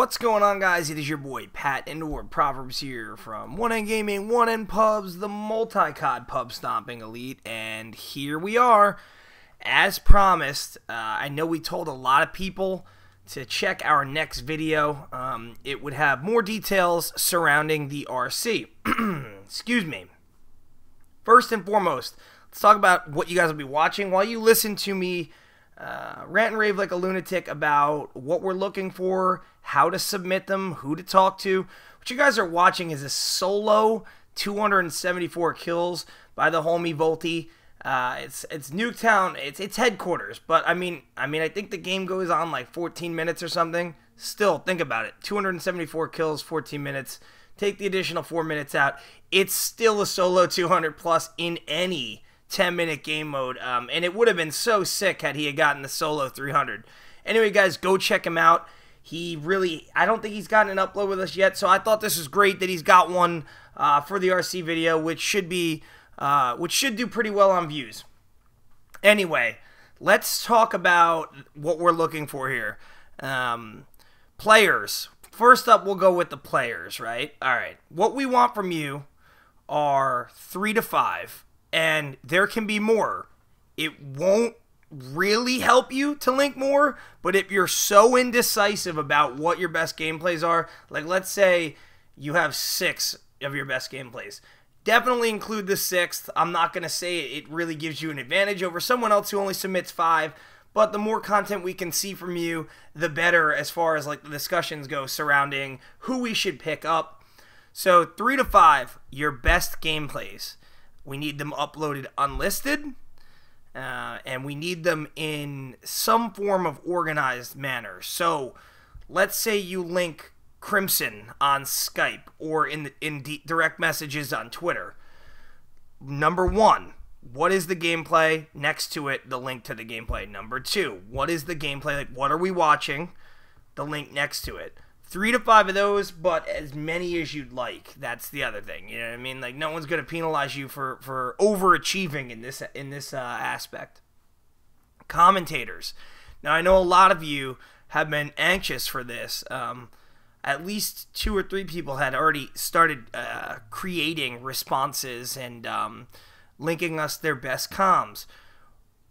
What's going on, guys? It is your boy Pat and Ward Proverbs here from One End Gaming, One End Pubs, the multi-cod pub stomping elite, and here we are. As promised, I know we told a lot of people to check our next video. It would have more details surrounding the RC. Excuse me. First and foremost, let's talk about what you guys will be watching while you listen to me rant and rave like a lunatic about what we're looking for, how to submit them, who to talk to. What you guys are watching is a solo 274 kills by the homie Volty. It's Nuketown, it's headquarters, but I mean I think the game goes on like 14 minutes or something. Still, think about it. 274 kills, 14 minutes. Take the additional 4 minutes out. It's still a solo 200 plus in any 10-minute game mode, and it would have been so sick had he had gotten the solo 300. Anyway, guys, go check him out. I don't think he's gotten an upload with us yet, so I thought this was great that he's got one for the RC video, which should do pretty well on views. Anyway, let's talk about what we're looking for here. Players. First up, we'll go with the players, right? All right. What we want from you are 3 to 5. And there can be more. It won't really help you to link more, but if you're so indecisive about what your best gameplays are, like let's say you have 6 of your best gameplays, definitely include the 6th. I'm not going to say it really gives you an advantage over someone else who only submits 5, but the more content we can see from you, the better as far as like the discussions go surrounding who we should pick up. So 3 to 5, your best gameplays. We need them uploaded unlisted, and we need them in some form of organized manner. So let's say you link Crimson on Skype or in direct messages on Twitter. Number 1, what is the gameplay? Next to it, the link to the gameplay. Number 2, what is the gameplay? Like, what are we watching? The link next to it. 3 to 5 of those, but as many as you'd like. That's the other thing. You know what I mean? Like, no one's going to penalize you for overachieving in this aspect. Commentators. Now, I know a lot of you have been anxious for this. At least 2 or 3 people had already started creating responses and linking us their best comms.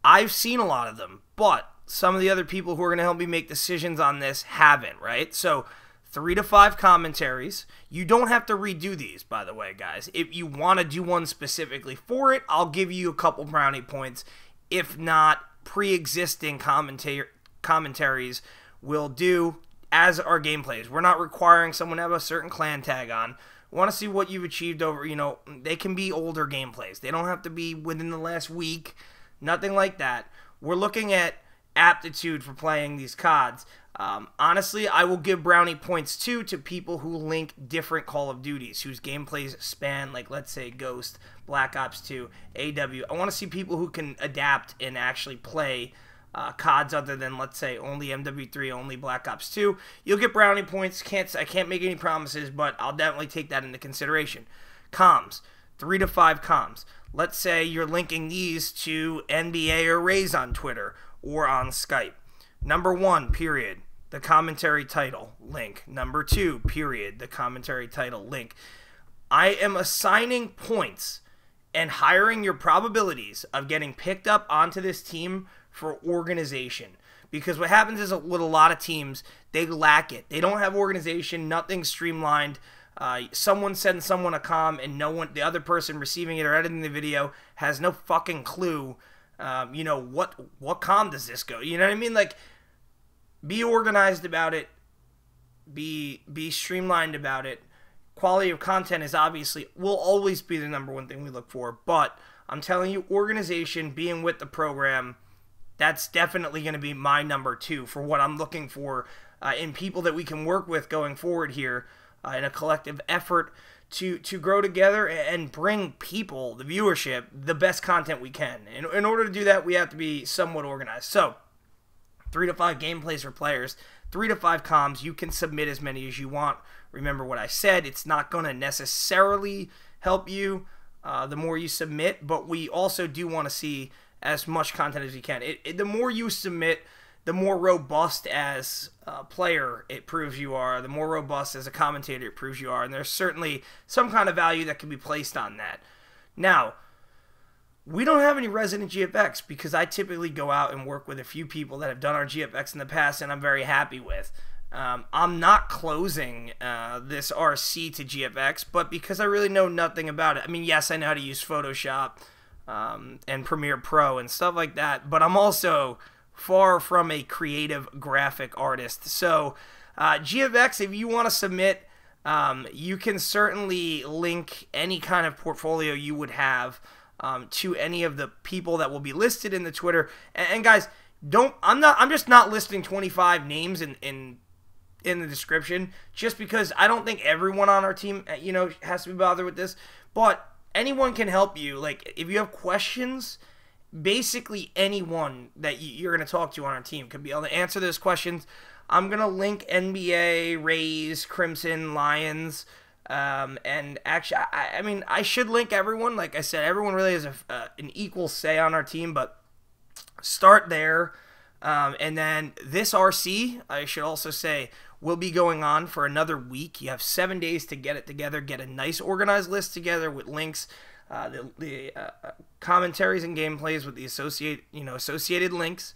I've seen a lot of them, but some of the other people who are going to help me make decisions on this haven't, right? So 3 to 5 commentaries. You don't have to redo these, by the way, guys. If you want to do one specifically for it, I'll give you a couple brownie points. If not, pre-existing commentaries will do as our gameplays. We're not requiring someone to have a certain clan tag on. We want to see what you've achieved over, they can be older gameplays. They don't have to be within the last week. Nothing like that. We're looking at aptitude for playing these CODs. Honestly, I will give brownie points too to people who link different Call of Duties, whose gameplays span, like, let's say, Ghost, Black Ops 2, AW. I want to see people who can adapt and actually play CODs other than, let's say, only MW3, only Black Ops 2. You'll get brownie points. I can't make any promises, but I'll definitely take that into consideration. Comms. 3 to 5 comms. Let's say you're linking these to NBA or Raze on Twitter or on Skype. Number 1, period, the commentary title, link. Number 2, period, the commentary title, link. I am assigning points and hiring your probabilities of getting picked up onto this team for organization. Because what happens is with a lot of teams, they lack it. They don't have organization, nothing's streamlined. Someone sends someone a comm and the other person receiving it or editing the video has no fucking clue, what comm does this go? You know what I mean? Like, be organized about it. Be streamlined about it. Quality of content will always be the number 1 thing we look for. But I'm telling you, organization, being with the program, that's definitely going to be my number 2 for what I'm looking for in people that we can work with going forward here in a collective effort to grow together and bring people, the viewership, the best content we can. In order to do that, we have to be somewhat organized. So 3 to 5 gameplays for players, 3 to 5 comms. You can submit as many as you want. Remember what I said. It's not going to necessarily help you the more you submit, but we also do want to see as much content as you can. The more you submit, the more robust as a player it proves you are, the more robust as a commentator it proves you are, and there's certainly some kind of value that can be placed on that. Now, we don't have any resident GFX because I typically go out and work with a few people that have done our GFX in the past and I'm very happy with. I'm not closing this RC to GFX, but because I really know nothing about it. I mean, yes, I know how to use Photoshop and Premiere Pro and stuff like that, but I'm also far from a creative graphic artist. So GFX, if you want to submit, you can certainly link any kind of portfolio you would have to any of the people that will be listed in the Twitter. And guys, I'm just not listing 25 names in the description just because I don't think everyone on our team, has to be bothered with this, but anyone can help you. Like, if you have questions, basically anyone that you're going to talk to on our team could be able to answer those questions. I'm going to link NBA, Rays, Crimson, Lions, and actually, I mean, I should link everyone. Like I said, everyone really has an equal say on our team, but start there. And then this RC, I should also say, will be going on for another week. You have 7 days to get it together, get a nice organized list together with links, the commentaries and gameplays with the associated links,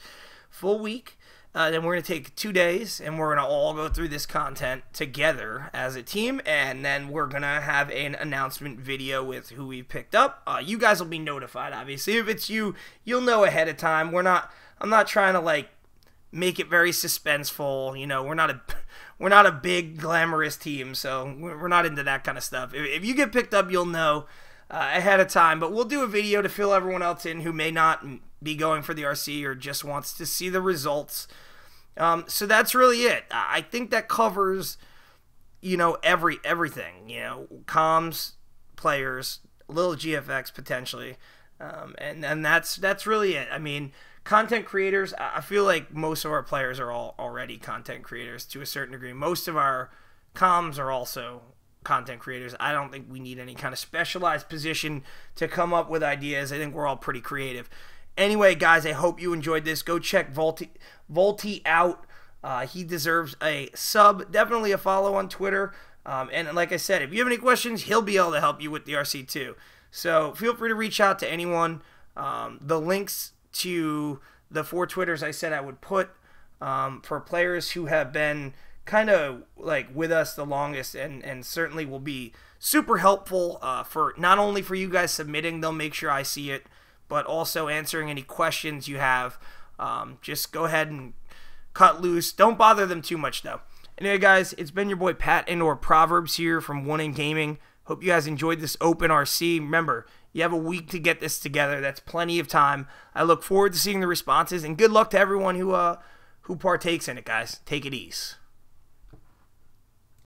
full week. Then we're going to take 2 days, and we're going to all go through this content together as a team, and then we're going to have an announcement video with who we picked up. You guys will be notified, obviously. If it's you, you'll know ahead of time. I'm not trying to, like, make it very suspenseful. We're not a big, glamorous team, so we're not into that kind of stuff. If you get picked up, you'll know ahead of time, but we'll do a video to fill everyone else in who may not be going for the RC or just wants to see the results. So that's really it. I think that covers, everything. Comms, players, a little GFX potentially, and that's really it. I mean, content creators, I feel like most of our players are all already content creators to a certain degree. Most of our comms are also content creators. I don't think we need any kind of specialized position to come up with ideas. I think we're all pretty creative. Anyway, guys, I hope you enjoyed this. Go check Volty out. He deserves a sub. Definitely a follow on Twitter. And like I said, if you have any questions, he'll be able to help you with the RC too. So feel free to reach out to anyone. The links to the 4 Twitters I said I would put for players who have been kind of like with us the longest and certainly will be super helpful for not only for you guys submitting, they'll make sure I see it, but also answering any questions you have. Just go ahead and cut loose. Don't bother them too much though. Anyway, guys, it's been your boy Pat and/or Proverbs here from One In Gaming. Hope you guys enjoyed this open RC. Remember, you have a week to get this together. That's plenty of time. I look forward to seeing the responses, and good luck to everyone who partakes in it, guys. Take it easy.